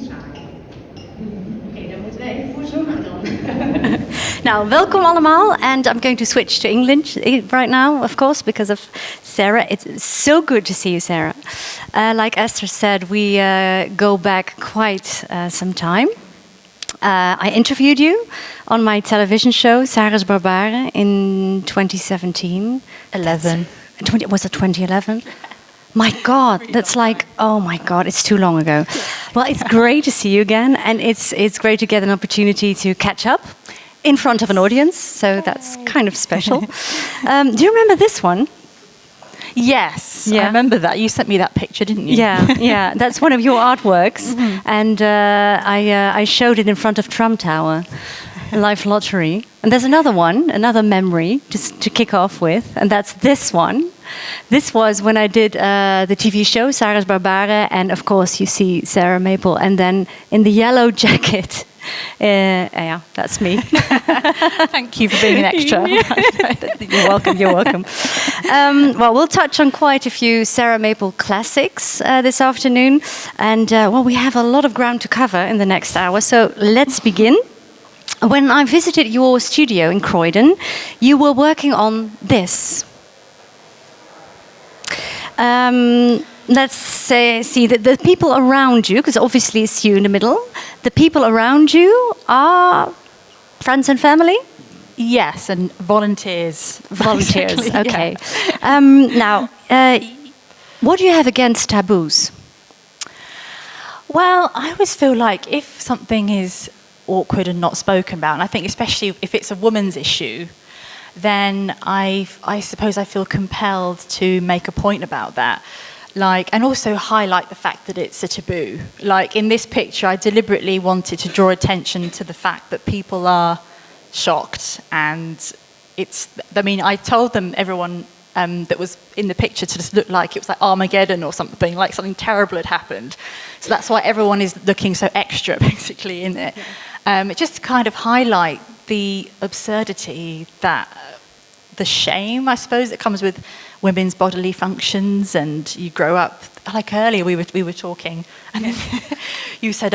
zaken. Oké, daar moeten we even voor zorgen dan. Now, welcome allemaal, and I'm going to switch to English right now, of course, because of Sarah. It's so good to see you, Sarah. Like Esther said, we go back quite some time. I interviewed you on my television show, Sarah's Barbaren, in 2017. Was it 2011? My God, that's like, oh my God, it's too long ago. Well, it's great to see you again, and it's great to get an opportunity to catch up in front of an audience, so that's kind of special. Do you remember this one? Yes, Yeah. I remember that. You sent me that picture, didn't you? Yeah, that's one of your artworks, and I showed it in front of Trump Tower, Life Lottery. And there's another one, another memory, just to kick off with, and that's this one. This was when I did the TV show, Sarah's Barbaren, and of course you see Sarah Meuleman, and then in the yellow jacket, yeah, that's me. Thank you for being an extra. You're welcome. Well, we'll touch on quite a few Sarah Meuleman classics this afternoon, and well, we have a lot of ground to cover in the next hour, so let's begin. When I visited your studio in Croydon, you were working on this. Let's see that the people around you, because obviously it's you in the middle, the people around you are friends and family? Yes, and volunteers. Volunteers, basically, okay. yeah. Now, what do you have against taboos? Well, I always feel like if something is awkward and not spoken about, and I think especially if it's a woman's issue, then I suppose I feel compelled to make a point about that. And also highlight the fact that it's a taboo. Like in this picture, I deliberately wanted to draw attention to the fact that people are shocked, and I told them, everyone that was in the picture, to just look like it was like Armageddon or something, like something terrible had happened. So that's why everyone is looking so extra, basically, in it. It just kind of highlight the absurdity, the shame, I suppose, that comes with women's bodily functions. And you grow up, like earlier we were talking, and then you said,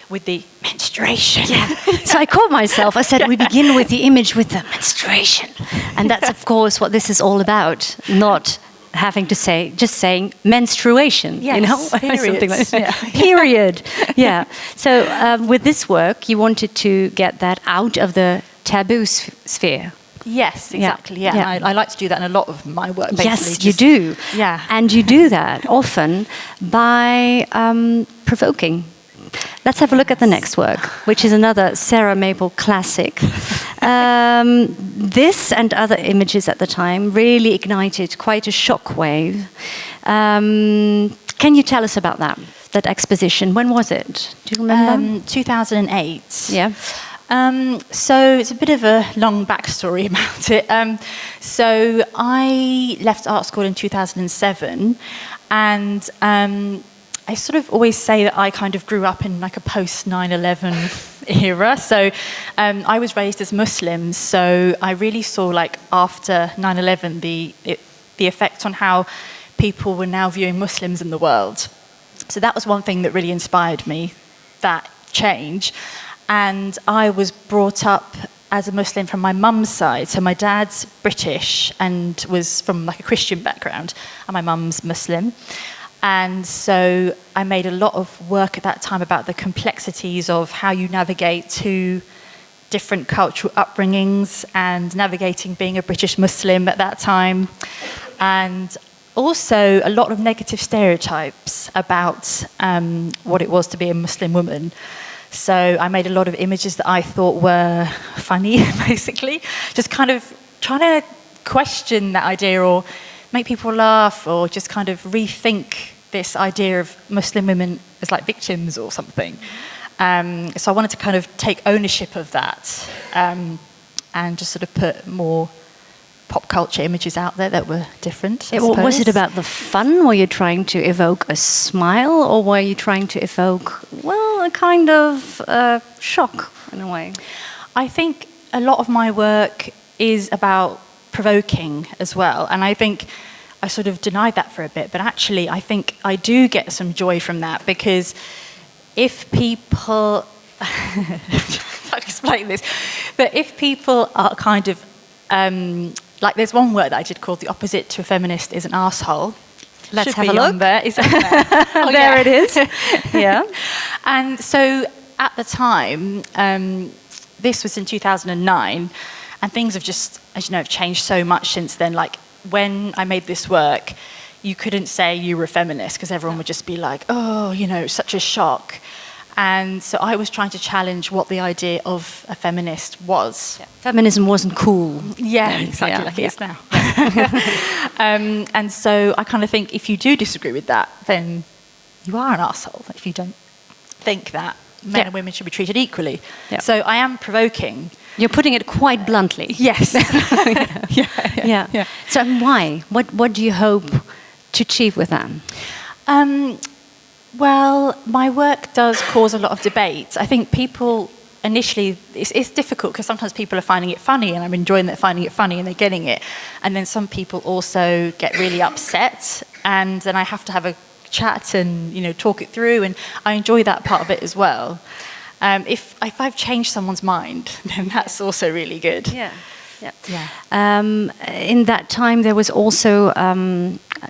with the menstruation. Yeah. So I caught myself. I said, we begin with the image with the menstruation. And that's, of course, what this is all about. Not having to say, just saying menstruation, yes, you know? Something like that. Yeah. Period. Yeah. So with this work, you wanted to get that out of the taboo sphere. Yes, exactly. Yeah. Yeah. I like to do that in a lot of my work. Basically. Yes, you do. Yeah. And you do that often by provoking. Let's have a look at the next work, which is another Sarah Meuleman classic. This and other images at the time really ignited quite a shockwave. Can you tell us about that exposition? When was it? Do you remember? 2008. Yeah. So it's a bit of a long backstory about it. So I left art school in 2007, and I sort of always say that I kind of grew up in like a post 9/11 era. So I was raised as Muslim, so I really saw like after 9/11 the effect on how people were now viewing Muslims in the world. So that was one thing that really inspired me, that change. And I was brought up as a Muslim from my mum's side. So my dad's British and was from like a Christian background, and my mum's Muslim. And so I made a lot of work at that time about the complexities of how you navigate two different cultural upbringings and navigating being a British Muslim at that time. And also a lot of negative stereotypes about what it was to be a Muslim woman. So I made a lot of images that I thought were funny, basically. Just kind of trying to question that idea or make people laugh or just kind of rethink this idea of Muslim women as like victims or something. So I wanted to kind of take ownership of that and just sort of put more pop culture images out there that were different. Was it about the fun? Were you trying to evoke a smile, or were you trying to evoke, well, a kind of shock in a way? I think a lot of my work is about provoking as well, and I think I sort of denied that for a bit, but actually I think I do get some joy from that, because if people, how to explain this, but if people are kind of, like there's one word that I did called the opposite to a feminist is an arsehole. Let's Should have be a on look. There. Is that there? Oh, There yeah. it is. Yeah. And so at the time, this was in 2009, and things have just, as you know, have changed so much since then. Like when I made this work, you couldn't say you were a feminist because everyone would just be like, oh, you know, such a shock. And so I was trying to challenge what the idea of a feminist was. Yeah. Feminism wasn't cool. Yeah, exactly like it is now. And so I kind of think if you do disagree with that, then you are an arsehole. If you don't think that men and women should be treated equally. Yeah. So I am provoking. You're putting it quite bluntly. Yes. Yeah. So why? What do you hope to achieve with that? Well, my work does cause a lot of debate. I think people initially, it's difficult because sometimes people are finding it funny and I'm enjoying that finding it funny and they're getting it. And then some people also get really upset and then I have to have a chat and, you know, talk it through, and I enjoy that part of it as well. If I've changed someone's mind, then that's also really good. Yeah. In that time, there was also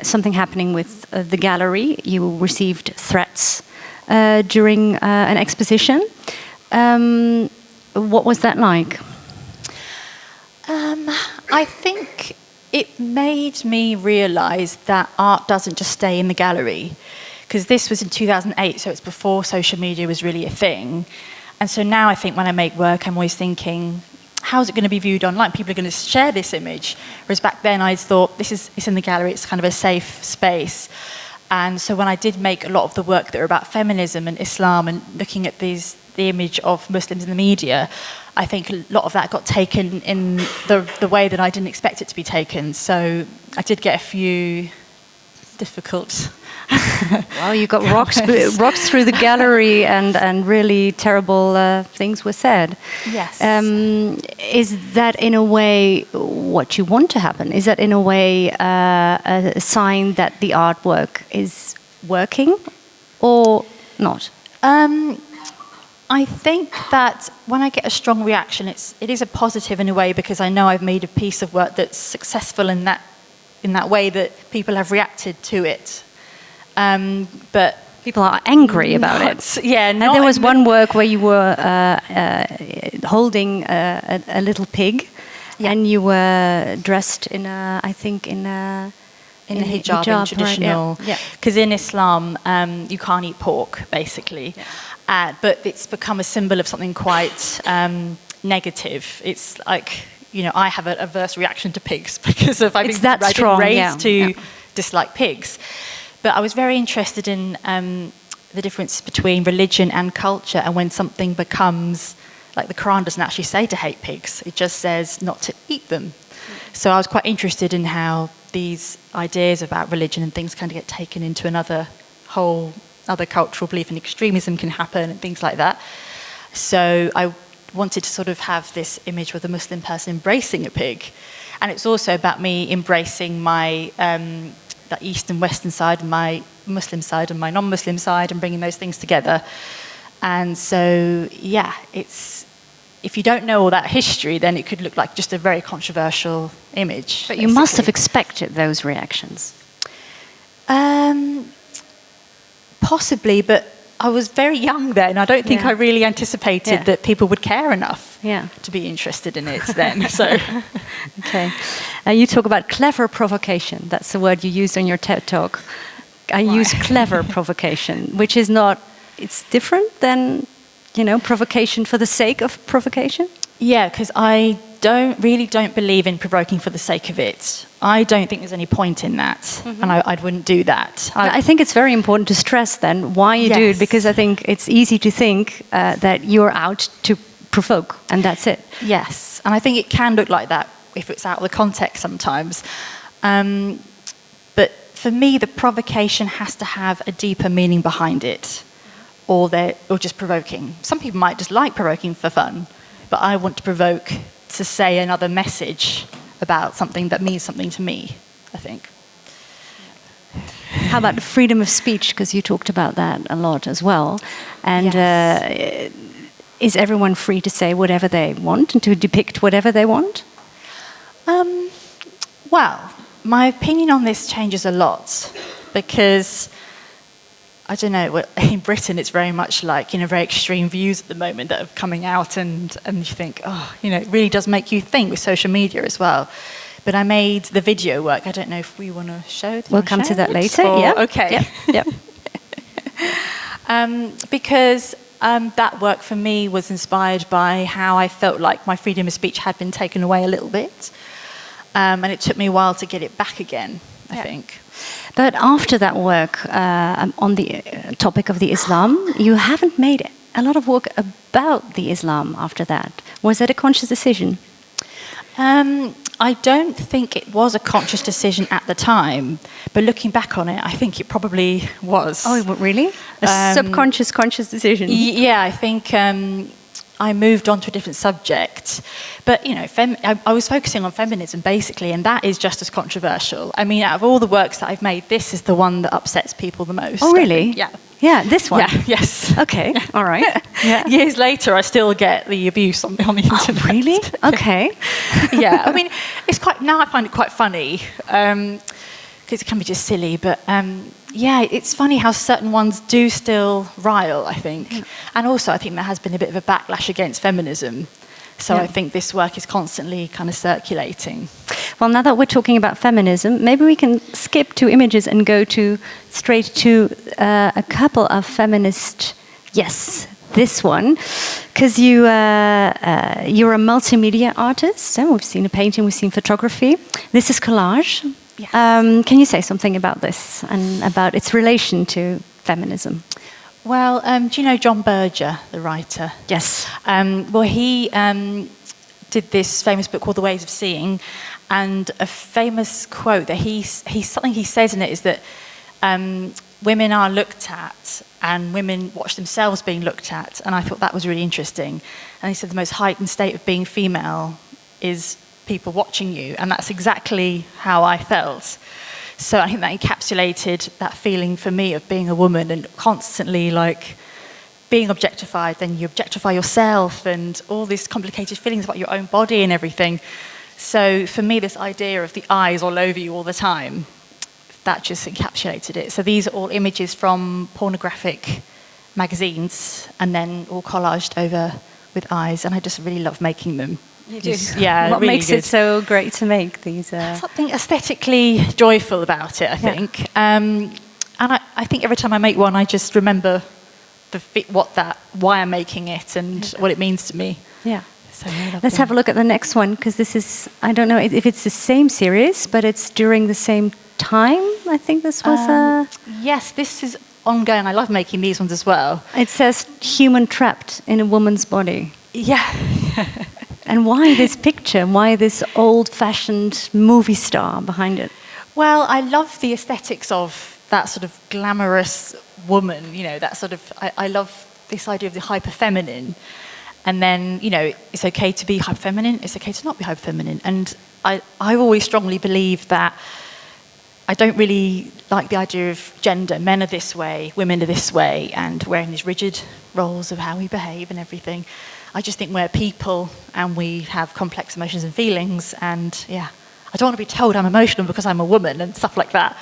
something happening with the gallery. You received threats during an exposition. What was that like? I think it made me realise that art doesn't just stay in the gallery, because this was in 2008, so it's before social media was really a thing. And so now I think when I make work, I'm always thinking, how is it going to be viewed online? People are going to share this image. Whereas back then I thought, it's in the gallery, it's kind of a safe space. And so when I did make a lot of the work that were about feminism and Islam and looking at the image of Muslims in the media, I think a lot of that got taken in the way that I didn't expect it to be taken. So I did get a few difficult... Well, you got rocks through the gallery and really terrible things were said. Yes. Is that in a way what you want to happen? Is that in a way a sign that the artwork is working or not? I think that when I get a strong reaction, it is a positive in a way, because I know I've made a piece of work that's successful in that way that people have reacted to it. But people are angry about it. Yeah, and there was one work where you were holding a little pig, and you were dressed in a hijab, in traditional. Because in Islam, you can't eat pork, basically. Yeah. But it's become a symbol of something quite negative. It's like, you know, I have an adverse reaction to pigs because I've been raised to dislike pigs. But I was very interested in the difference between religion and culture, and when something becomes, like the Quran doesn't actually say to hate pigs, it just says not to eat them. So I was quite interested in how these ideas about religion and things kind of get taken into another whole other cultural belief, and extremism can happen and things like that. So I wanted to sort of have this image with a Muslim person embracing a pig. And it's also about me embracing my the East and Western side, and my Muslim side and my non-Muslim side, and bringing those things together. And so, yeah, if you don't know all that history, then it could look like just a very controversial image. But you must have expected those reactions. Possibly, but I was very young then. I don't think I really anticipated that people would care enough to be interested in it then. So, okay. You talk about clever provocation. That's the word you used on your TED Talk. I use clever provocation, which is not, it's different than, you know, provocation for the sake of provocation? Yeah, because I don't believe in provoking for the sake of it. I don't think there's any point in that, and I wouldn't do that. I think it's very important to stress then why you do it, because I think it's easy to think that you're out to provoke, and that's it. Yes, and I think it can look like that if it's out of the context sometimes. But for me, the provocation has to have a deeper meaning behind it, or just provoking. Some people might just like provoking for fun, but I want to provoke to say another message about something that means something to me, I think. How about the freedom of speech? Because you talked about that a lot as well. And is everyone free to say whatever they want and to depict whatever they want? Well, my opinion on this changes a lot because, I don't know, in Britain it's very much like, very extreme views at the moment that are coming out and you think, it really does make you think with social media as well. But I made the video work. I don't know if we want to show it. We'll come to that later, yeah. Okay. Yep. Because that work for me was inspired by how I felt like my freedom of speech had been taken away a little bit. And it took me a while to get it back again, I think. But after that work on the topic of the Islam, you haven't made a lot of work about the Islam after that. Was that a conscious decision? I don't think it was a conscious decision at the time, but looking back on it, I think it probably was. Oh, really? A subconscious, conscious decision? Yeah, I think I moved on to a different subject. But, I was focusing on feminism, basically, and that is just as controversial. I mean, out of all the works that I've made, this is the one that upsets people the most. Oh, really? Yeah. Yeah, this one? Yeah, yes. Okay, all right. Yeah. Years later, I still get the abuse on the internet. Oh, really? Okay. Yeah, I mean, now I find it quite funny, because it can be just silly, but it's funny how certain ones do still rile, I think. Yeah. And also, I think there has been a bit of a backlash against feminism. So I think this work is constantly kind of circulating. Well, now that we're talking about feminism, maybe we can skip 2 images and go straight to a couple of feminist, this one, because you're a multimedia artist. We've seen a painting, we've seen photography. This is collage. Yes. Can you say something about this and about its relation to feminism? Well, do you know John Berger, the writer? Yes. Well, he did this famous book called The Ways of Seeing, and a famous quote that something he says in it is that women are looked at and women watch themselves being looked at, and I thought that was really interesting. And he said the most heightened state of being female is people watching you, and that's exactly how I felt. So I think that encapsulated that feeling for me of being a woman and constantly being objectified. Then you objectify yourself and all these complicated feelings about your own body and everything. So for me, this idea of the eyes all over you all the time, that just encapsulated it. So these are all images from pornographic magazines and then all collaged over with eyes. And I just really love making them. You do? Yeah. What really makes it so great to make these? Something aesthetically joyful about it, I think. And I think every time I make one, I just remember why I'm making it and what it means to me. Yeah. So let's have a look at the next one, because this is, I don't know if it's the same series, but it's during the same time. I think this was Yes, this is ongoing. I love making these ones as well. It says human trapped in a woman's body. Yeah. And why this picture? Why this old-fashioned movie star behind it? Well, I love the aesthetics of that sort of glamorous woman, that sort of... I love this idea of the hyper-feminine. And then, it's okay to be hyper-feminine, it's okay to not be hyper-feminine. And I've always strongly believed that I don't really like the idea of gender. Men are this way, women are this way, and wearing these rigid roles of how we behave and everything. I just think we're people and we have complex emotions and feelings, and I don't want to be told I'm emotional because I'm a woman and stuff like that.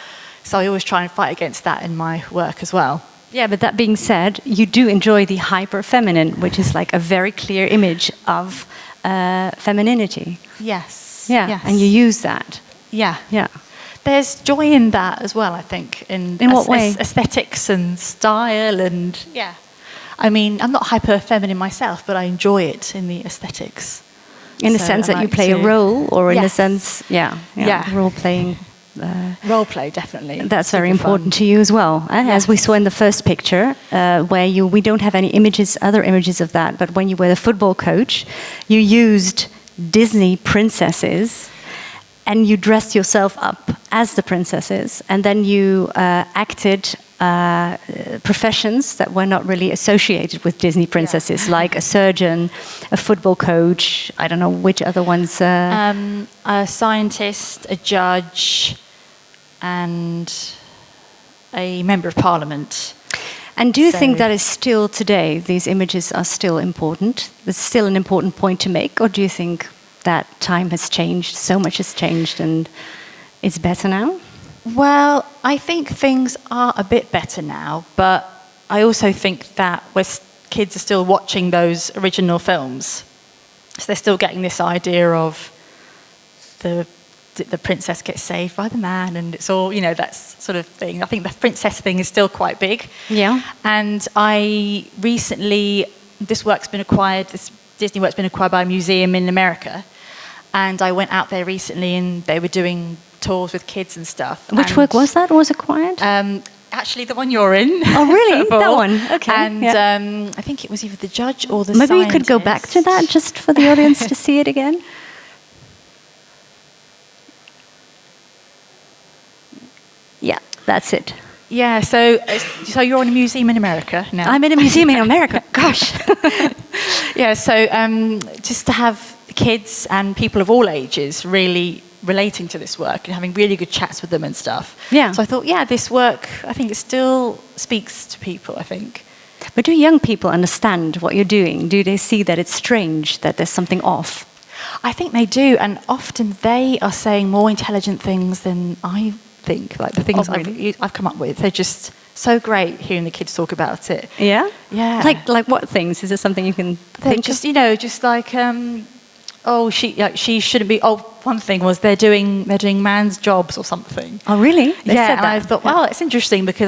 So I always try and fight against that in my work as well. Yeah, but that being said, you do enjoy the hyper-feminine, which is like a very clear image of femininity. Yes. Yeah, yes. and you use that. Yeah. Yeah. There's joy in that as well, I think. In what way? Aesthetics and style and... Yeah. I mean, I'm not hyper-feminine myself, but I enjoy it in the aesthetics. In the sense that you play a role, or in the sense, role-playing... Role-play, definitely. That's very important to you as well. As we saw in the first picture, where we don't have any other images of that, but when you were the football coach, you used Disney princesses and you dressed yourself up as the princesses, and then you acted professions that were not really associated with Disney princesses, like a surgeon, a football coach, I don't know which other ones. A scientist, a judge, and a member of parliament. And do you think that is still today, these images are still important? It's still an important point to make? Or do you think that time has changed, so much has changed and it's better now? Well, I think things are a bit better now, but I also think that kids are still watching those original films. So they're still getting this idea of the princess gets saved by the man, and it's all, that sort of thing. I think the princess thing is still quite big. Yeah. And this Disney work's been acquired by a museum in America, and I went out there recently and they were doing tours with kids and stuff. Which work was that? Was acquired? Actually, the one you're in. Oh, really? That one? Okay. And I think it was either the judge or the Maybe scientist. you could go back to that just for the audience to see it again. Yeah, that's it. Yeah, so you're in a museum in America now. I'm in a museum in America. Gosh. Yeah, so just to have kids and people of all ages really relating to this work and having really good chats with them and stuff. Yeah. So I thought, this work, I think it still speaks to people, I think. But do young people understand what you're doing? Do they see that it's strange, that there's something off? I think they do, and often they are saying more intelligent things than I think, like the things I've come up with. They're just so great hearing the kids talk about it. Yeah? Yeah. Like what things? Is there something you can think just, of? just like, she shouldn't be, one thing was they're doing man's jobs or something. Oh, really? They said and that. I thought, well, it's interesting because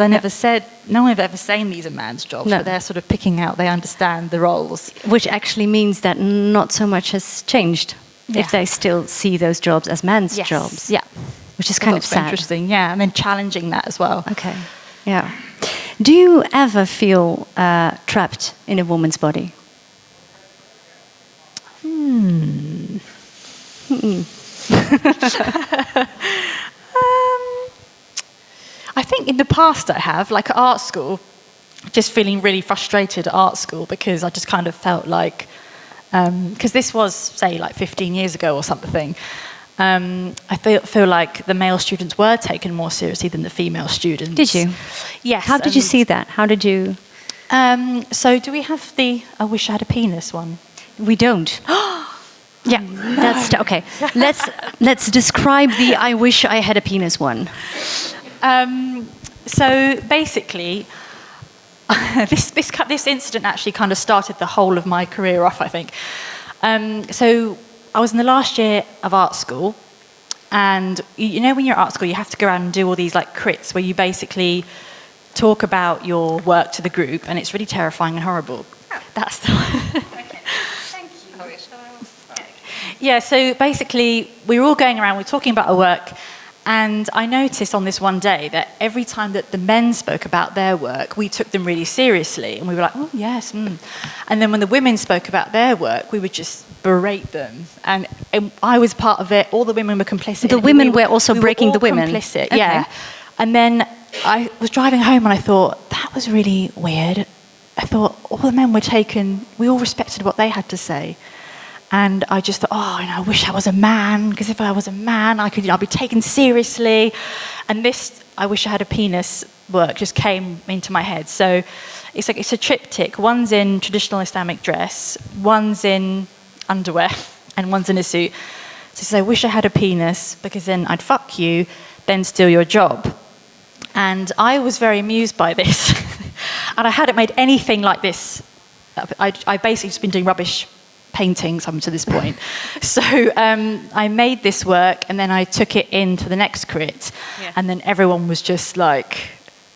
no one ever saying these are man's jobs, No. but they're sort of picking out, they understand the roles. Which actually means that not so much has changed if they still see those jobs as men's jobs. Yeah. Which is kind of sad. Interesting, yeah, and then challenging that as well. Okay, yeah. Do you ever feel trapped in a woman's body? I think in the past I have, like at art school, just feeling really frustrated at art school because I just kind of felt like, because this was, say, like 15 years ago or something, I feel like the male students were taken more seriously than the female students. Did you? Yes. How did you see that? How did you... So do we have the I wish I had a penis one? We don't. Yeah, that's okay. Let's describe the I wish I had a penis one. So basically, this incident actually kind of started the whole of my career off, I think. So I was in the last year of art school, and when you're at art school, you have to go around and do all these like crits where you basically talk about your work to the group, and it's really terrifying and horrible. That's the one. Thank you. Yeah, so basically, we were all going around, we were talking about our work, and I noticed on this one day that every time that the men spoke about their work, we took them really seriously, and we were like, oh, yes. And then when the women spoke about their work, we would just berate them. And I was part of it, all the women were complicit. The women were also breaking the women? Complicit, okay. Yeah. And then I was driving home and I thought, that was really weird. I thought all the men were taken, we all respected what they had to say. And I just thought, I wish I was a man, because if I was a man, I'd be taken seriously. And this, I wish I had a penis work just came into my head. So it's a triptych. One's in traditional Islamic dress, one's in underwear, and one's in a suit. So it says, I wish I had a penis, because then I'd fuck you, then steal your job. And I was very amused by this. And I hadn't made anything like this. I basically just been doing rubbish paintings up to this point. So I made this work, and then I took it into the next crit, and then everyone was just like,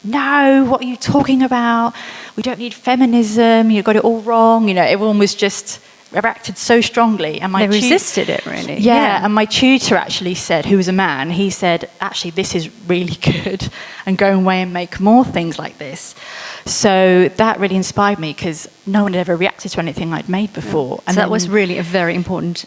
no, what are you talking about? We don't need feminism, you got it all wrong. Everyone was just reacted so strongly, and they resisted it really. Yeah, and my tutor actually said, who was a man, he said, actually, this is really good, and go away and make more things like this. So that really inspired me, because no one had ever reacted to anything I'd made before. And so that was really a very important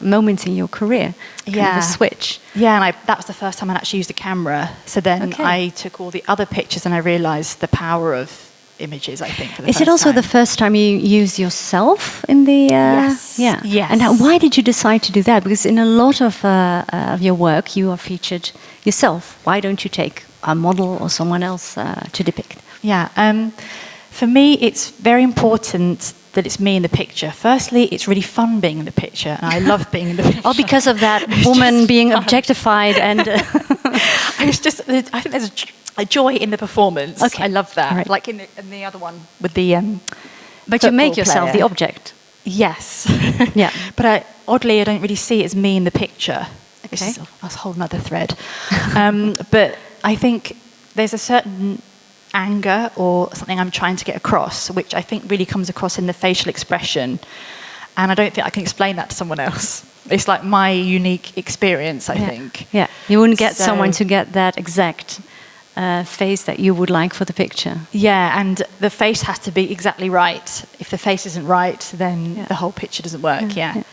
moment in your career, kind of a switch. Yeah, and that was the first time I actually used a camera. So then I took all the other pictures and I realised the power of images, I think, for the Is it also the first time you use yourself in the... Yes. Yeah. Yes. And why did you decide to do that? Because in a lot of your work, you are featured yourself. Why don't you take a model or someone else to depict? Yeah, for me, it's very important that it's me in the picture. Firstly, it's really fun being in the picture, and I love being in the picture. Oh, because of that woman being fun. Objectified and... I think there's a joy in the performance. Okay. I love that. Right. Like in the other one with the But you make yourself player. the object. Yes. Yeah. But oddly, I don't really see it as me in the picture. Okay. It's a whole nother thread. But I think there's a certain anger or something I'm trying to get across, which I think really comes across in the facial expression. And I don't think I can explain that to someone else. It's like my unique experience, I think. Yeah, you wouldn't get someone to get that exact face that you would like for the picture. Yeah, and the face has to be exactly right. If the face isn't right, then the whole picture doesn't work, yeah.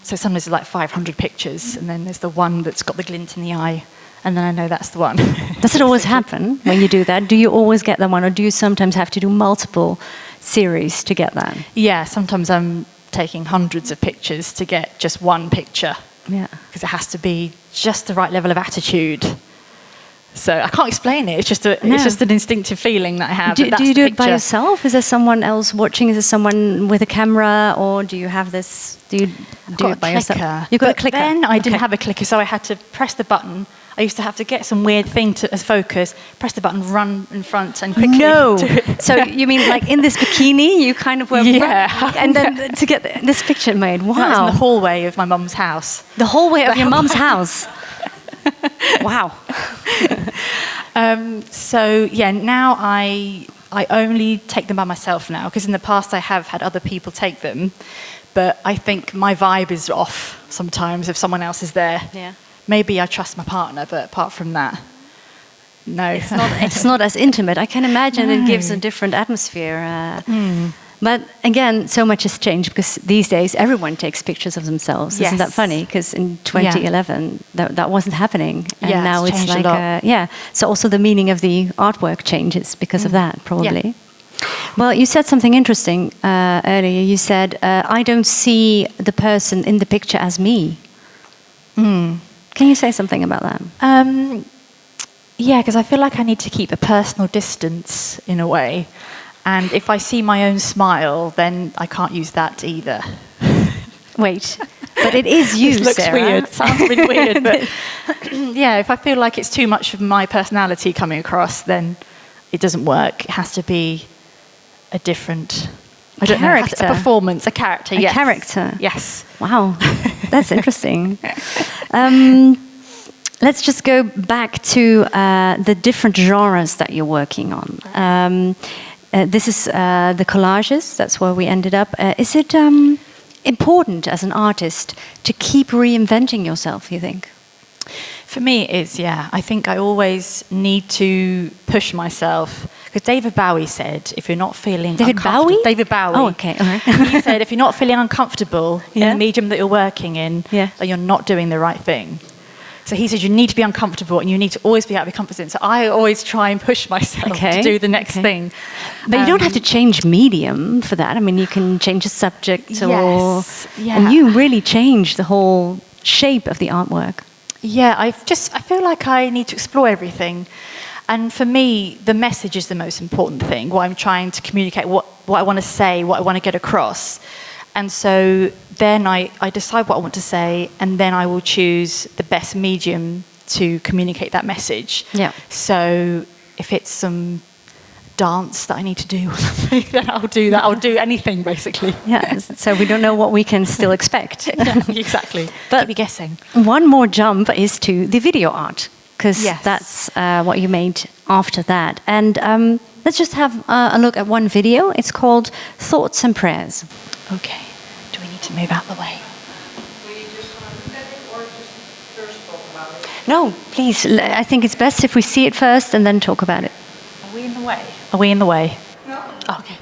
So sometimes there's like 500 pictures, and then there's the one that's got the glint in the eye, and then I know that's the one. Does it always happen when you do that? Do you always get that one, or do you sometimes have to do multiple series to get that? Yeah, sometimes I'm taking hundreds of pictures to get just one picture. Yeah. Because it has to be just the right level of attitude. So I can't explain it. It's just an instinctive feeling that I have. Do you do it by picture. yourself? Is there someone else watching? Is there someone with a camera, or do you have this? Do you do it by yourself? You got a clicker. Then I didn't have a clicker, so I had to press the button. I used to have to get some weird thing as focus, press the button, run in front, and quickly. No. So you mean like in this bikini, you kind of were, and then to get this picture made. Wow. That was in the hallway of my mum's house. The hallway of your mum's house. Wow. So yeah, now I only take them by myself now, because in the past I have had other people take them, but I think my vibe is off sometimes if someone else is there. Yeah. Maybe I trust my partner, but apart from that, no. It's not as intimate. I can imagine it gives a different atmosphere. But again, so much has changed, because these days everyone takes pictures of themselves. Yes. Isn't that funny? Because in 2011 that wasn't happening, and now it's like so also the meaning of the artwork changes because of that, probably. Yeah. Well, you said something interesting earlier. You said I don't see the person in the picture as me. Can you say something about that? Yeah, because I feel like I need to keep a personal distance in a way. And if I see my own smile, then I can't use that either. Wait, but it is you, This looks Sarah. weird. Sounds really weird, but yeah, if I feel like it's too much of my personality coming across, then it doesn't work. It has to be a different... I don't know, a performance, a character, yes. A character? Yes. Wow, that's interesting. Let's just go back to the different genres that you're working on. This is the collages, that's where we ended up. Is it important as an artist to keep reinventing yourself, you think? For me, it is, yeah. I think I always need to push myself. Because David Bowie said, if you're not feeling uncomfortable... David Bowie. Oh, okay. All right. He said, if you're not feeling uncomfortable in the medium that you're working in, then you're not doing the right thing. So he said, you need to be uncomfortable and you need to always be out of your comfort zone. So I always try and push myself to do the next thing. But you don't have to change medium for that. I mean, you can change the subject or... Yeah. And you really change the whole shape of the artwork. Yeah, I feel like I need to explore everything. And for me, the message is the most important thing, what I'm trying to communicate, what I want to say, what I want to get across. And so then I decide what I want to say, and then I will choose the best medium to communicate that message. Yeah. So if it's some dance that I need to do or something, then I'll do that. I'll do anything, basically. Yeah, so we don't know what we can still expect. Yeah, exactly. But keep me guessing. One more jump is to the video art, because that's what you made after that. And let's just have a look at one video. It's called Thoughts and Prayers. Okay. Do we need to move out the way? No, please. I think it's best if we see it first and then talk about it. Are we in the way? Are we in the way? No. Oh, okay.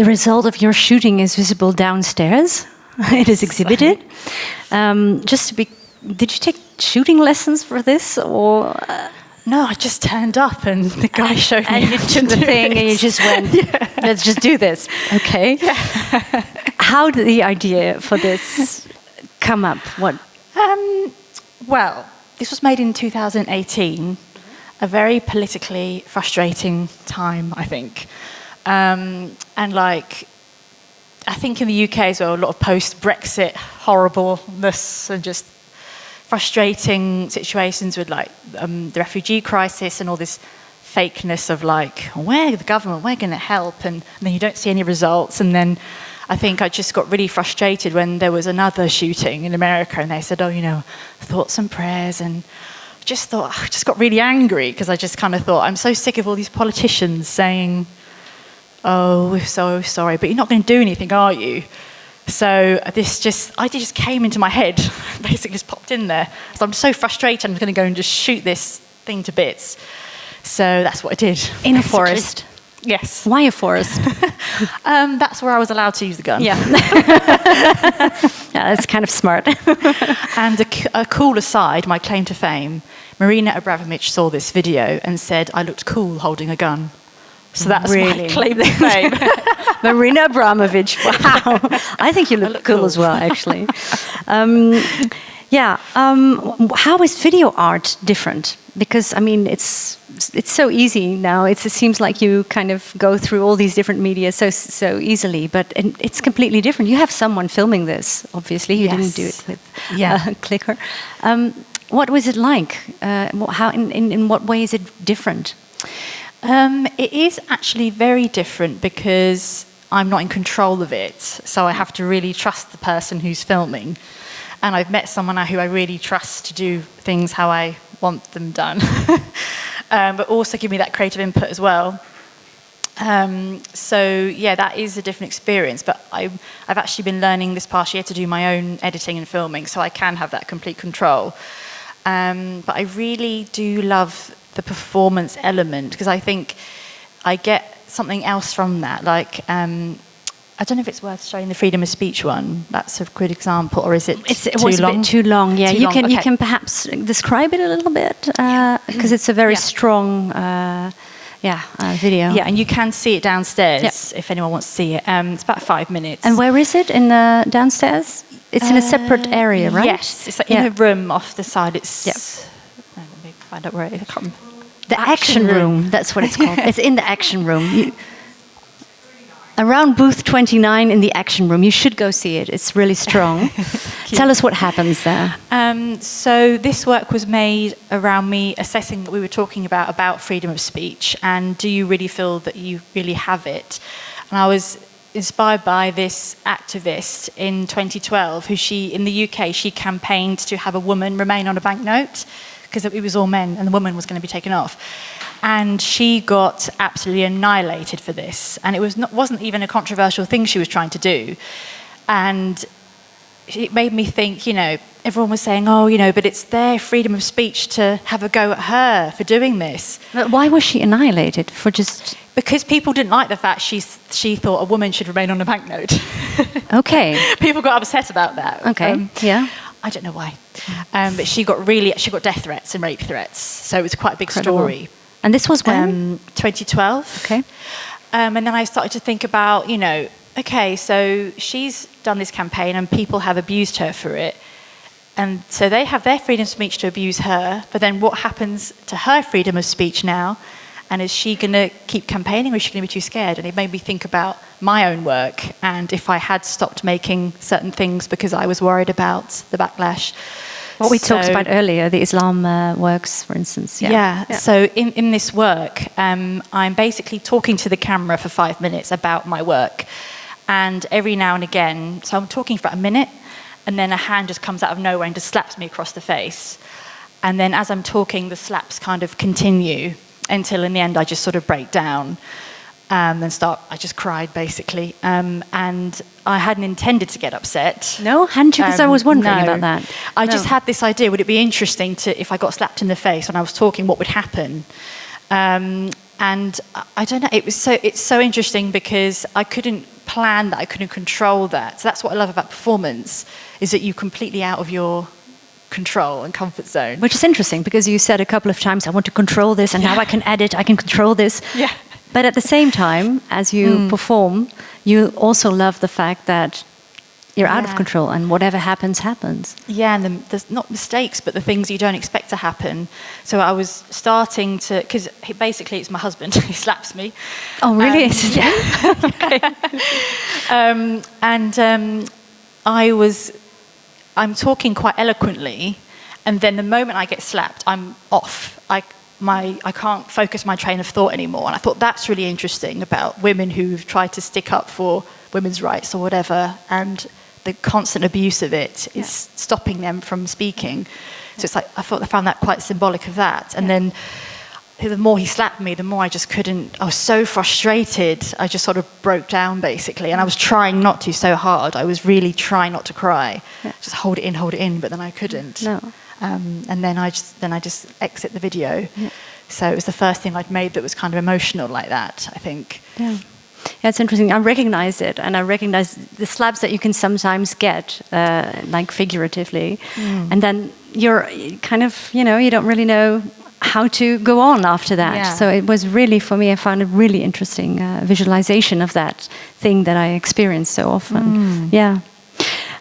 The result of your shooting is visible downstairs. It is exhibited. Did you take shooting lessons for this, or? No, I just turned up and the guy showed me. And you took the thing and you just went, let's just do this. Okay. Yeah. How did the idea for this come up? What? Well, this was made in 2018, a very politically frustrating time, I think. And I think in the UK as well, a lot of post-Brexit horribleness and just frustrating situations with the refugee crisis and all this fakeness of where the government, we're going to help, and then you don't see any results. And then I think I just got really frustrated when there was another shooting in America and they said, thoughts and prayers, and I just got really angry because I just kind of thought, I'm so sick of all these politicians saying, oh, we're so sorry, but you're not going to do anything, are you? So I just came into my head, basically just popped in there. So I'm so frustrated, I'm going to go and just shoot this thing to bits. So that's what I did. In a forest? Yes. Why a forest? That's where I was allowed to use the gun. Yeah. Yeah, that's kind of smart. And a cool aside, my claim to fame, Marina Abramovich saw this video and said I looked cool holding a gun. So that's my claim to fame. Marina Abramovich, wow. I think you look cool as well, actually. How is video art different? Because, it's so easy now. It seems like you kind of go through all these different media so easily, but it's completely different. You have someone filming this, obviously. You didn't do it with a clicker. What was it like? In what way is it different? It is actually very different because I'm not in control of it, so I have to really trust the person who's filming. And I've met someone now who I really trust to do things how I want them done, but also give me that creative input as well. That is a different experience, but I've actually been learning this past year to do my own editing and filming, so I can have that complete control. But I really do love the performance element, because I think I get something else from that. I don't know if it's worth showing the freedom of speech one. That's a good example, or is it it was a bit too long? Yeah, you can perhaps describe it a little bit, because it's a very strong video. Yeah, and you can see it downstairs if anyone wants to see it. It's about 5 minutes. And where is it in the downstairs? It's in a separate area, right? Yes, it's in a room off the side. It's let me find out where it is. The action room. That's what it's called. It's in the action room. Around booth 29 in the action room. You should go see it. It's really strong. Tell us what happens there. So this work was made around me assessing what we were talking about freedom of speech, and do you really feel that you really have it? And I was inspired by this activist in 2012 who in the UK, she campaigned to have a woman remain on a banknote because it was all men and the woman was going to be taken off. And she got absolutely annihilated for this. And it wasn't even a controversial thing she was trying to do. And it made me think, everyone was saying, but it's their freedom of speech to have a go at her for doing this. But why was she annihilated? Because people didn't like the fact she thought a woman should remain on a banknote. Okay. People got upset about that. Okay, I don't know why. But she got death threats and rape threats. So it was quite a big story. And this was when? 2012. Okay. And then I started to think about, okay, so she's done this campaign and people have abused her for it. And so they have their freedom of speech to abuse her, but then what happens to her freedom of speech now? And is she going to keep campaigning, or is she going to be too scared? And it made me think about my own work, and if I had stopped making certain things because I was worried about the backlash. What we talked about earlier, the Islam works, for instance. Yeah. So in this work, I'm basically talking to the camera for 5 minutes about my work. And every now and again, so I'm talking for about a minute, and then a hand just comes out of nowhere and just slaps me across the face. And then as I'm talking, the slaps kind of continue until in the end I just sort of break down. I just cried, basically. And I hadn't intended to get upset. No? Hadn't you? Because I was wondering about that. I just had this idea, would it be interesting if I got slapped in the face when I was talking, what would happen? And I don't know, it's so interesting because I couldn't plan that, I couldn't control that. So that's what I love about performance, is that you're completely out of your control and comfort zone. Which is interesting because you said a couple of times, I want to control this, and now I can edit, I can control this. Yeah. But at the same time, as you perform, you also love the fact that you're out of control and whatever happens, happens. Yeah, and there's not mistakes, but the things you don't expect to happen. So I was starting to, because basically it's my husband, he slaps me. Oh, really? I'm talking quite eloquently, and then the moment I get slapped, I'm off. I can't focus my train of thought anymore. And I thought that's really interesting about women who've tried to stick up for women's rights or whatever, and the constant abuse of it is stopping them from speaking. So it's like, I found that quite symbolic of that. And then the more he slapped me, the more I just couldn't, I was so frustrated. I just sort of broke down basically. And I was trying not to so hard. I was really trying not to cry. Yeah. Just hold it in, but then I couldn't. No. And then I just exit the video. Yeah. So it was the first thing I'd made that was kind of emotional like that, I think. Yeah. Yeah, it's interesting. I recognize it, and I recognize the slaps that you can sometimes get, like figuratively, and then you're kind of, you don't really know how to go on after that. Yeah. So it was really, for me, I found a really interesting visualization of that thing that I experience so often. Yeah.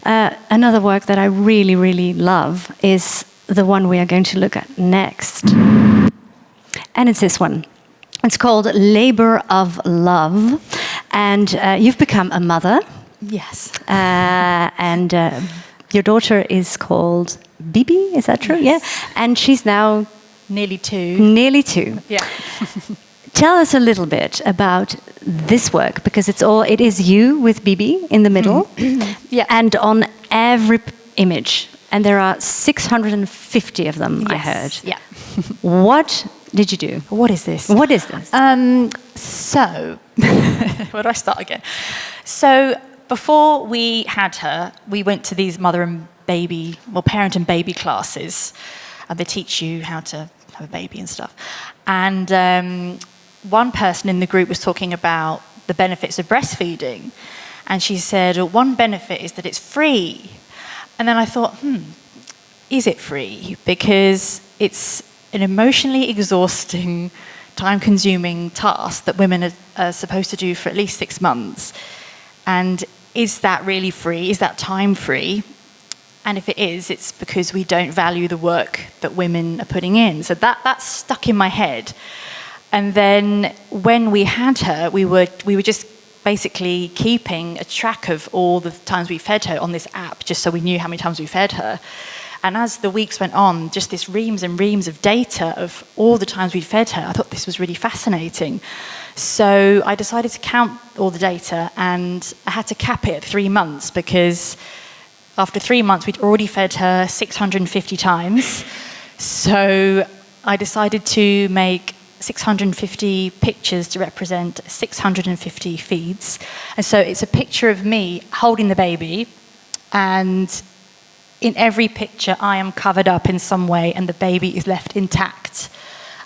Another work that I really, really love is the one we are going to look at next, and it's this one. It's called Labor of Love, and you've become a mother. Yes. And your daughter is called Bibi, is that true? Yes. Yeah. And she's now nearly 2. Nearly 2. Yeah. Tell us a little bit about this work, because it is you with Bibi in the middle, yeah, and on every image, and there are 650 of them. Yes. I heard. Yeah. What did you do? What is this? What is this? So, where do I start again? So, before we had her, we went to these parent and baby classes. They teach you how to have a baby and stuff. And one person in the group was talking about the benefits of breastfeeding. And she said, one benefit is that it's free. And then I thought, is it free? Because it's an emotionally exhausting, time-consuming task that women are supposed to do for at least 6 months. And is that really free? Is that time free? And if it is, it's because we don't value the work that women are putting in. So that's stuck in my head. And then when we had her, we were just basically keeping a track of all the times we fed her on this app, just so we knew how many times we fed her. And as the weeks went on, just this reams and reams of data of all the times we'd fed her, I thought this was really fascinating. So I decided to count all the data, and I had to cap it at 3 months, because after 3 months, we'd already fed her 650 times. So I decided to make 650 pictures to represent 650 feeds. And so it's a picture of me holding the baby, and in every picture, I am covered up in some way, and the baby is left intact.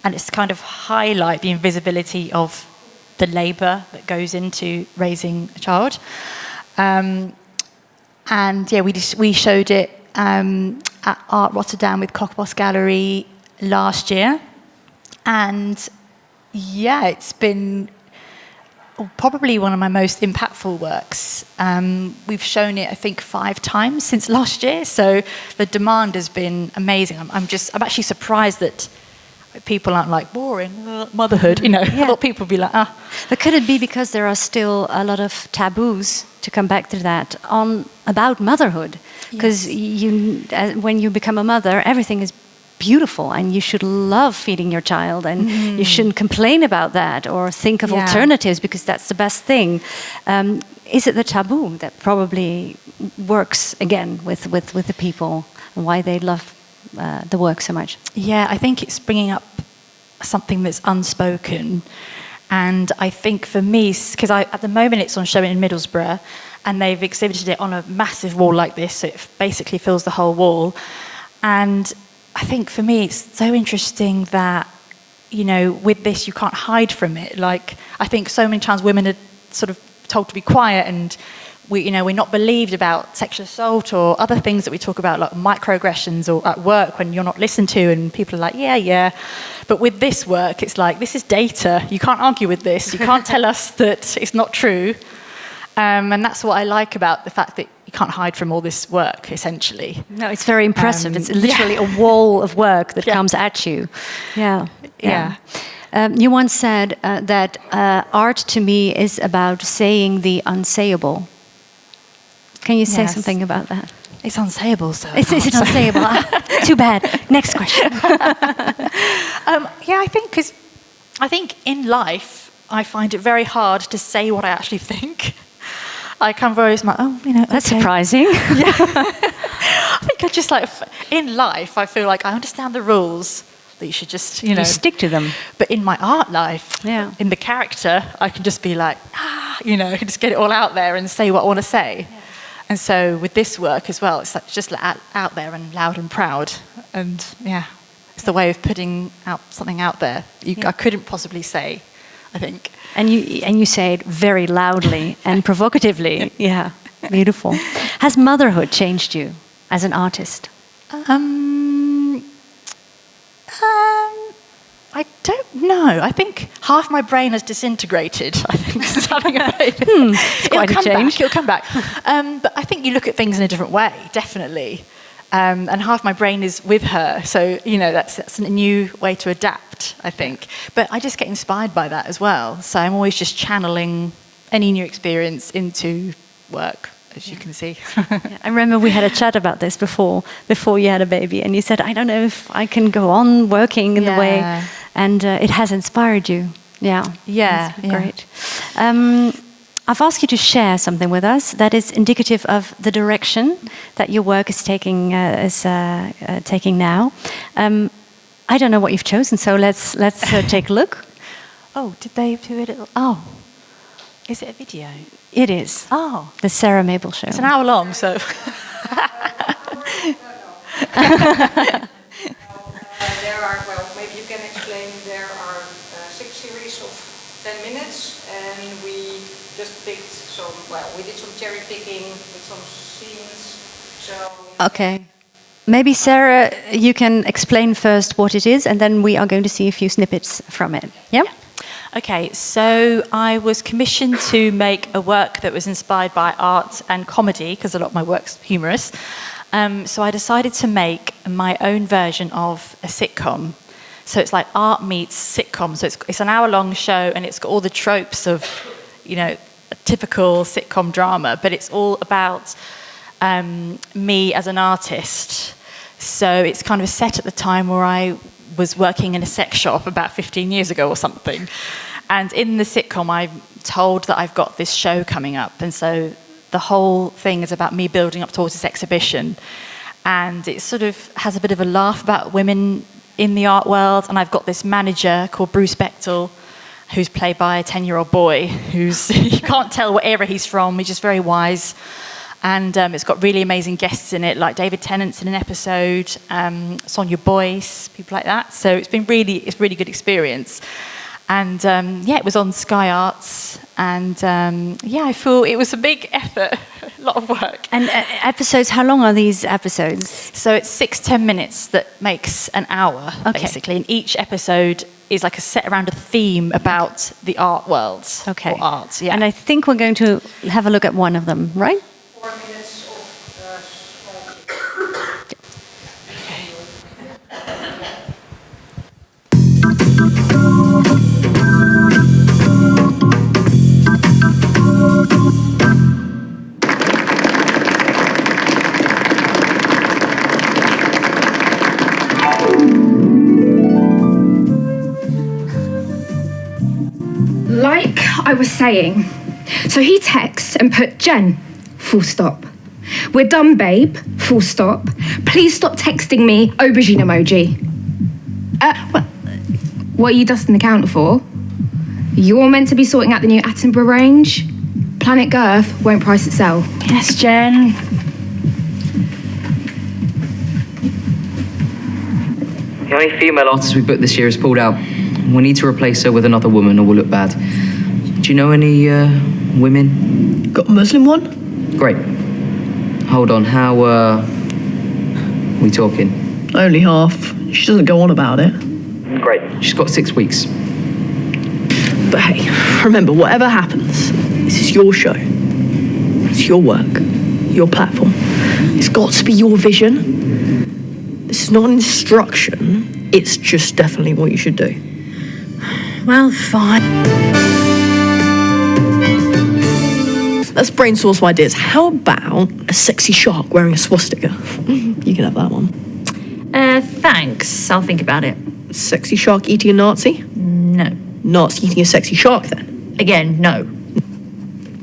And it's to kind of highlight the invisibility of the labour that goes into raising a child. And yeah, we showed it at Art Rotterdam with Cockboss Gallery last year. And yeah, it's been probably one of my most impactful works. We've shown it, I think, 5 times since last year. So the demand has been amazing. I'm actually surprised that people aren't like, boring, motherhood, Yeah. I thought people would be like, But could it be because there are still a lot of taboos, to come back to that, about motherhood? Because when you become a mother, everything is beautiful, and you should love feeding your child, and you shouldn't complain about that or think of alternatives, because that's the best thing. Is it the taboo that probably works again with the people, and why they love the work so much? Yeah, I think it's bringing up something that's unspoken. And I think for me, because at the moment it's on show in Middlesbrough, and they've exhibited it on a massive wall like this, so it basically fills the whole wall. And I think for me it's so interesting that, you know, with this, you can't hide from it. Like, I think so many times women are sort of told to be quiet, and we're not believed about sexual assault or other things that we talk about, like microaggressions or at work when you're not listened to and people are like, yeah. But with this work, it's like, this is data. You can't argue with this. You can't tell us that it's not true. And that's what I like about the fact that you can't hide from all this work, essentially. No, it's very impressive. It's literally a wall of work that comes at you. Yeah. You once said that art to me is about saying the unsayable. Can you say something about that? It's unsayable, so it's unsayable. Too bad. Next question. I think in life I find it very hard to say what I actually think. I come very much, that's surprising. I think I just like in life I feel like I understand the rules that you should just you stick to them. But in my art life, in the character, I can just be like just get it all out there and say what I want to say. Yeah. And so with this work as well, it's like just out there and loud and proud. And it's the way of putting out something out there. I couldn't possibly say, I think. And you say it very loudly and provocatively. Yeah, beautiful. Has motherhood changed you as an artist? I don't know. I think half my brain has disintegrated, I think, since having a baby. It's quite a change. It'll come back. But I think you look at things in a different way, definitely. And half my brain is with her. So, that's a new way to adapt, I think. But I just get inspired by that as well. So I'm always just channeling any new experience into work, as you can see. I remember we had a chat about this before you had a baby. And you said, I don't know if I can go on working in the way. And it has inspired you. Yeah. Great. I've asked you to share something with us that is indicative of the direction that your work is taking now. I don't know what you've chosen, so let's take a look. Oh, did they do it? Oh, is it a video? It is. Oh, the Sarah Meuleman show. It's an hour long, so. Maybe you can explain. There are 6 series of 10 minutes, and we just picked some. We did some cherry picking with some scenes. Okay. Maybe Sarah, you can explain first what it is, and then we are going to see a few snippets from it. Yeah. Okay, so I was commissioned to make a work that was inspired by art and comedy, because a lot of my work's humorous. So I decided to make my own version of a sitcom. So it's like art meets sitcom. So it's an hour-long show, and it's got all the tropes of, a typical sitcom drama, but it's all about me as an artist. So it's kind of set at the time where I was working in a sex shop about 15 years ago or something. And in the sitcom, I'm told that I've got this show coming up. And so the whole thing is about me building up towards this exhibition. And it sort of has a bit of a laugh about women in the art world. And I've got this manager called Bruce Bechtel, who's played by a 10-year-old boy, who's, you can't tell what era he's from. He's just very wise. And it's got really amazing guests in it, like David Tennant's in an episode, Sonia Boyce, people like that. So it's a really good experience. And it was on Sky Arts. And I feel it was a big effort, a lot of work. And episodes, how long are these episodes? So it's 6-10 minutes that makes an hour, basically. And each episode is like set around a theme about the art world. Okay. Or art, yeah. And I think we're going to have a look at one of them, right? 4 minutes of small Like I was saying, so he texts and put Jen, full stop. We're done, babe, full stop. Please stop texting me aubergine emoji. What are you dusting the counter for? You're meant to be sorting out the new Attenborough range. Planet Girth won't price itself. Yes, Jen. The only female artist we booked this year has pulled out. We need to replace her with another woman or we'll look bad. Do you know any women? Got a Muslim one? Great. Hold on, how we talking? Only half. She doesn't go on about it. Great. She's got 6 weeks. But hey, remember, whatever happens, this is your show. It's your work, your platform. It's got to be your vision. This is not an instruction. It's just definitely what you should do. Well, fine. Let's brainstorm some ideas. How about a sexy shark wearing a swastika? You can have that one. Thanks. I'll think about it. Sexy shark eating a Nazi? No. Nazi eating a sexy shark then? Again, no.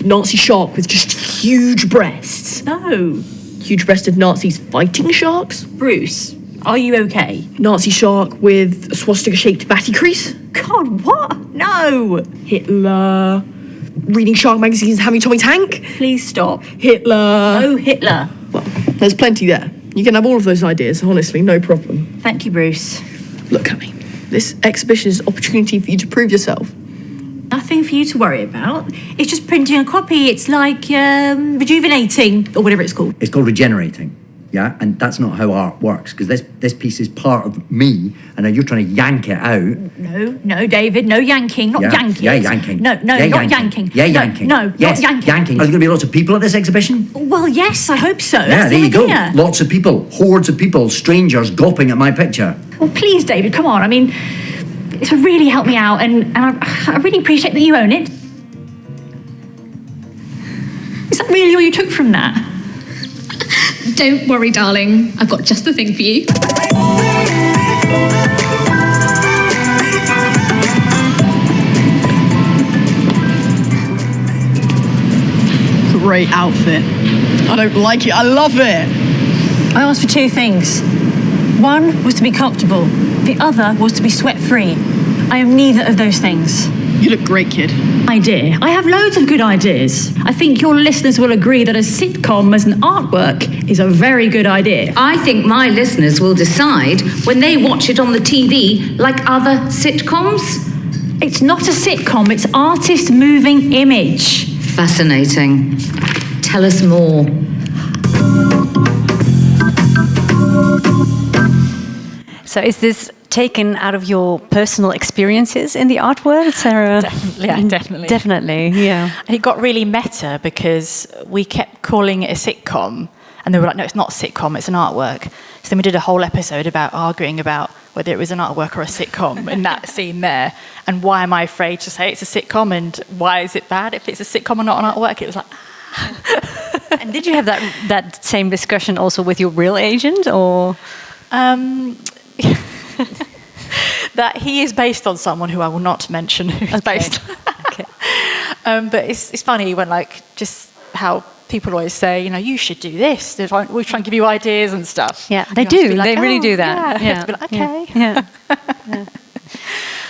Nazi shark with just huge breasts? No. Huge-breasted Nazis fighting sharks? Bruce, are you okay? Nazi shark with a swastika-shaped batty crease? God, what? No. Hitler. Reading shark magazines and having Tommy Tank? Please stop. Hitler. Oh, Hitler. Well, there's plenty there. You can have all of those ideas, honestly, no problem. Thank you, Bruce. Look at me. This exhibition is an opportunity for you to prove yourself. Nothing for you to worry about. It's just printing a copy. It's like rejuvenating, or whatever it's called. It's called regenerating, yeah? And that's not how art works, because this piece is part of me, and now you're trying to yank it out. No, David, no yanking, not yanking. Yeah, yanking. No, yeah, not yanking. Yeah, yanking. No, yes, not yanking. yanking. Are there going to be lots of people at this exhibition? Well, yes, I hope so. Yeah, That's there the you go. idea. Lots of people, hordes of people, strangers gawping at my picture. Well, please, David, come on. I mean, this would really help me out, and I really appreciate that you own it. Is that really all you took from that? Don't worry, darling. I've got just the thing for you. Great outfit. I don't like it. I love it. I asked for two things. One was to be comfortable. The other was to be sweat-free. I am neither of those things. You look great, kid. Idea. I have loads of good ideas. I think your listeners will agree that a sitcom as an artwork is a very good idea. I think my listeners will decide when they watch it on the TV like other sitcoms. It's not a sitcom, it's artist moving image. Fascinating. Tell us more. So is this taken out of your personal experiences in the art world, Sarah? Definitely. Definitely, yeah. And it got really meta because we kept calling it a sitcom, and they were like, no, it's not a sitcom, it's an artwork. So then we did a whole episode about arguing about whether it was an artwork or a sitcom in that scene there. And why am I afraid to say it's a sitcom, and why is it bad if it's a sitcom and not an artwork? It was like... And did you have that same discussion also with your real agent, or...? That he is based on someone who I will not mention who's based on. Okay. But it's funny when, like, just how people always say, you know, you should do this. We try and give you ideas and stuff. Yeah, they And you have to do. be like, They really "Oh, do that. Yeah. You have to be like, okay. Yeah.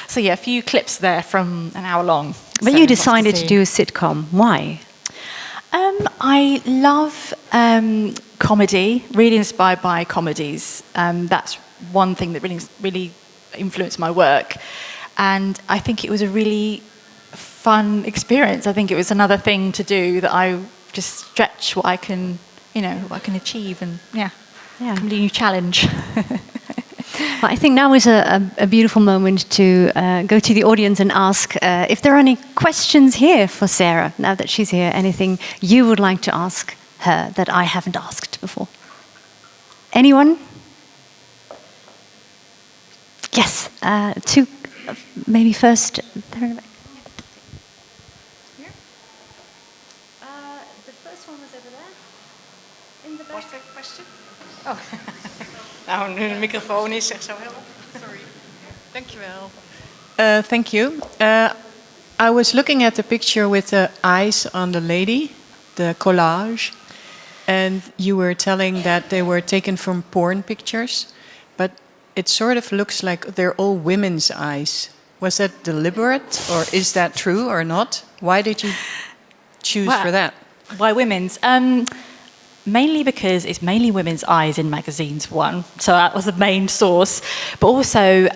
So yeah, a few clips there from an hour long. But So you lots decided to see. do a sitcom. Why? I love comedy, really inspired by comedies. That's one thing that really influenced my work. And I think it was a really fun experience. I think it was another thing to do that I just stretch what I can, what I can achieve, and completely new challenge. Well, I think now is a beautiful moment to go to the audience and ask if there are any questions here for Sarah, now that she's here. Anything you would like to ask her that I haven't asked before? Anyone? Yes, two, maybe first. There in the back. Here? The first one was over there. In the back. Was that a question? Oh. Nou, nu de microfoon is, zeg zo heel. Sorry. Dankjewel. Thank you. I was looking at the picture with the eyes on the lady, the collage, and you were telling that they were taken from porn pictures, but it sort of looks like they're all women's eyes. Was that deliberate, or is that true or not? Why did you choose for that? Why women's? Mainly because it's mainly women's eyes in magazines, one. So that was the main source. But also,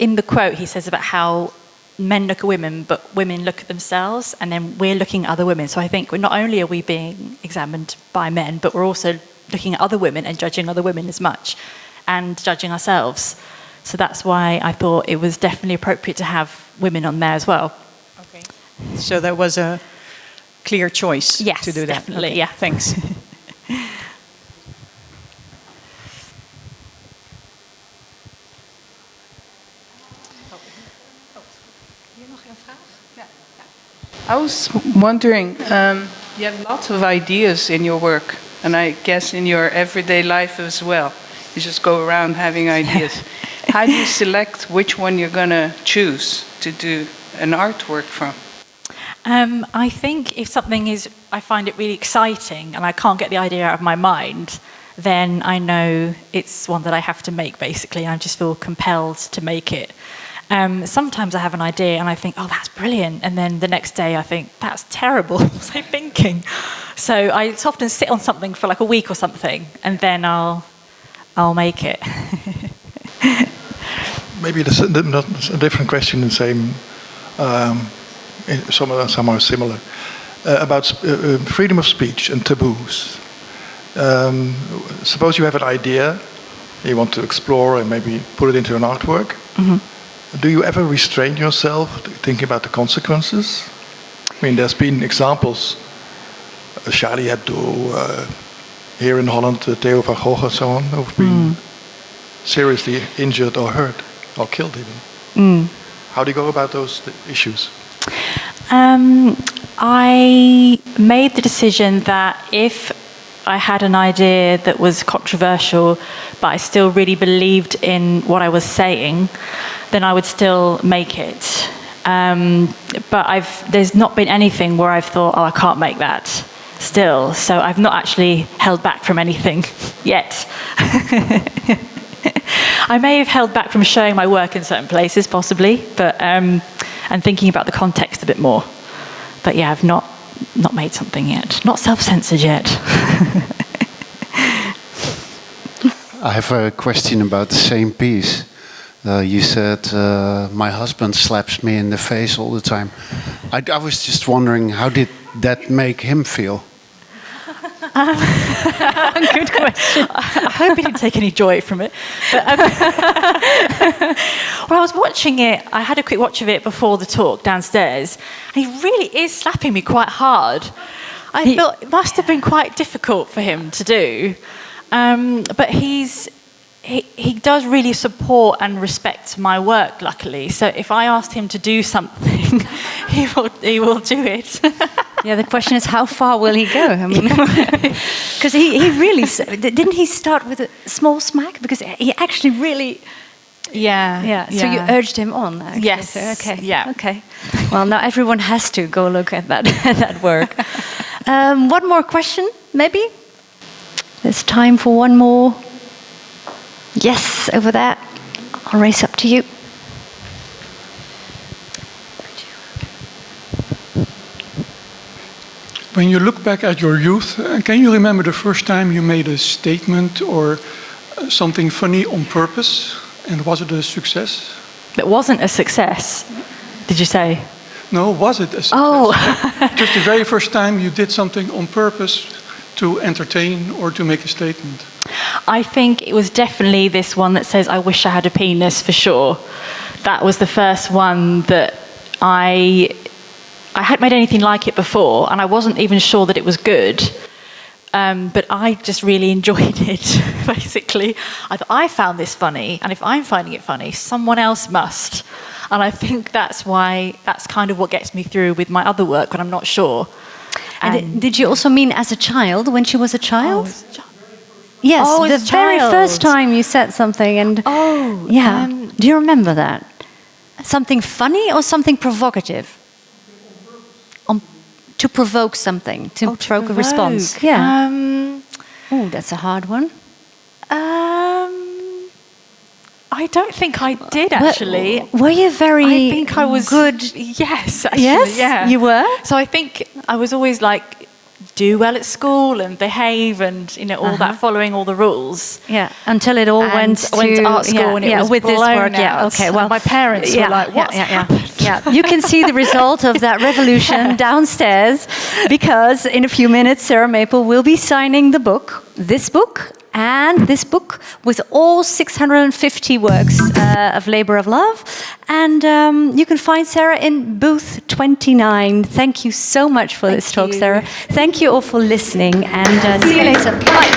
in the quote, he says about how men look at women, but women look at themselves, and then we're looking at other women. So I think not only are we being examined by men, but we're also looking at other women and judging other women as much, and judging ourselves. So that's why I thought it was definitely appropriate to have women on there as well. Okay. So that was a clear choice to do that. Definitely. Okay. Yeah. Thanks. I was wondering, you have lots of ideas in your work, and I guess in your everyday life as well. You just go around having ideas. How do you select which one you're going to choose to do an artwork from? I think if something is, I find it really exciting and I can't get the idea out of my mind, then I know it's one that I have to make, basically. I just feel compelled to make it. Sometimes I have an idea and I think, oh, that's brilliant. And then the next day I think, that's terrible. What was I thinking? So I often sit on something for like a week or something, and then I'll make it. Maybe not a different question, the same, some are similar, about freedom of speech and taboos. Suppose you have an idea, you want to explore and maybe put it into an artwork. Mm-hmm. Do you ever restrain yourself thinking about the consequences? I mean, there's been examples, Charlie Hebdo, here in Holland, Theo van Gogh and so on, who've been seriously injured or hurt, or killed even. How do you go about those issues? I made the decision that if I had an idea that was controversial, but I still really believed in what I was saying, then I would still make it. But there's not been anything where I've thought, oh, I can't make that still. So I've not actually held back from anything yet. I may have held back from showing my work in certain places, possibly, but and thinking about the context a bit more. But yeah, I've not made something yet. Not self-censored yet. I have a question about the same piece. You said, my husband slaps me in the face all the time. I was just wondering, how did that make him feel? Good question. I hope he didn't take any joy from it. But, when I was watching it, I had a quick watch of it before the talk downstairs, and he really is slapping me quite hard. I thought it must have been quite difficult for him to do. But he does really support and respect my work, luckily. So if I asked him to do something, he will do it. Yeah, the question is, how far will he go? I mean, because he really didn't he start with a small smack? Because he actually really. Yeah. So you urged him on. Actually. Yes. Okay. Yeah. Okay. Well, now everyone has to go look at that work. One more question, maybe. There's time for one more. Yes, over there. I'll race up to you. When you look back at your youth, can you remember the first time you made a statement or something funny on purpose? And was it a success? It wasn't a success, did you say? No, was it a success? Oh. Just the very first time you did something on purpose to entertain or to make a statement? I think it was definitely this one that says, I wish I had a penis, for sure. That was the first one that I hadn't made anything like it before, and I wasn't even sure that it was good. But I just really enjoyed it, basically. I found this funny, and if I'm finding it funny, someone else must. And I think that's kind of what gets me through with my other work when I'm not sure. And did you also mean as a child, when she was a child? Yes, Oh, the as a very child. first time you said something, and do you remember that? Something funny or something provocative? To provoke something, to provoke a response. Yeah. Oh, that's a hard one. I don't think I did, actually. Were you very I think I was good? Yes, actually, Yes, yeah. you were? So I think I was always like do well at school and behave and, you know, all that, following all the rules. Yeah, until it all went to art school and it was with this blown work. Yeah, out. okay. Well, And my parents were like, "What's happened?" Yeah, you can see the result of that revolution downstairs, because in a few minutes Sarah Maple will be signing the book, this book, and this book with all 650 works of labor of love. And you can find Sarah in booth 29. Thank you so much for this talk, Sarah. Thank you all for listening, and see you later. Bye.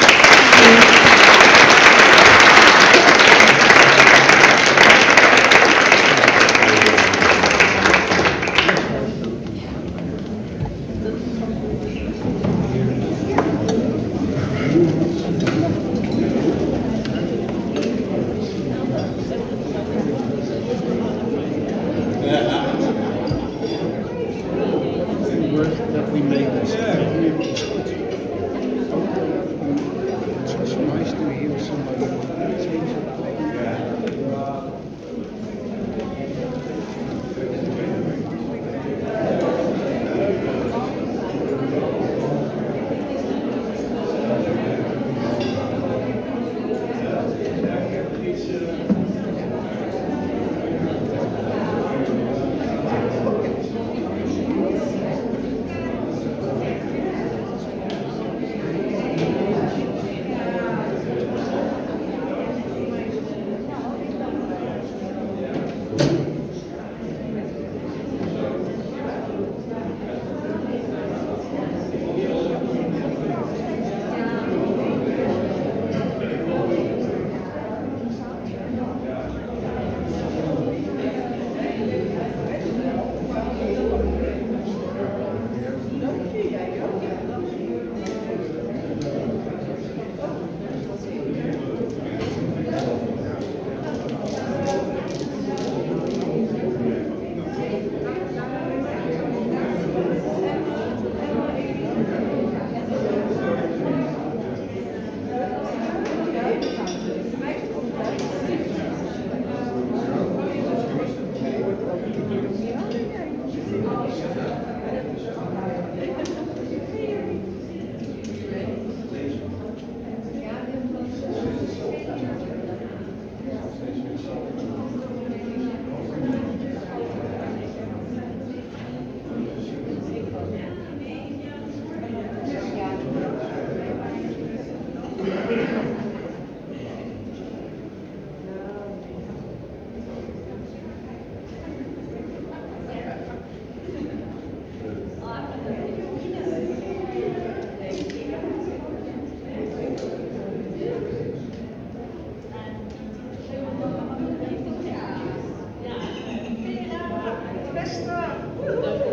Beste.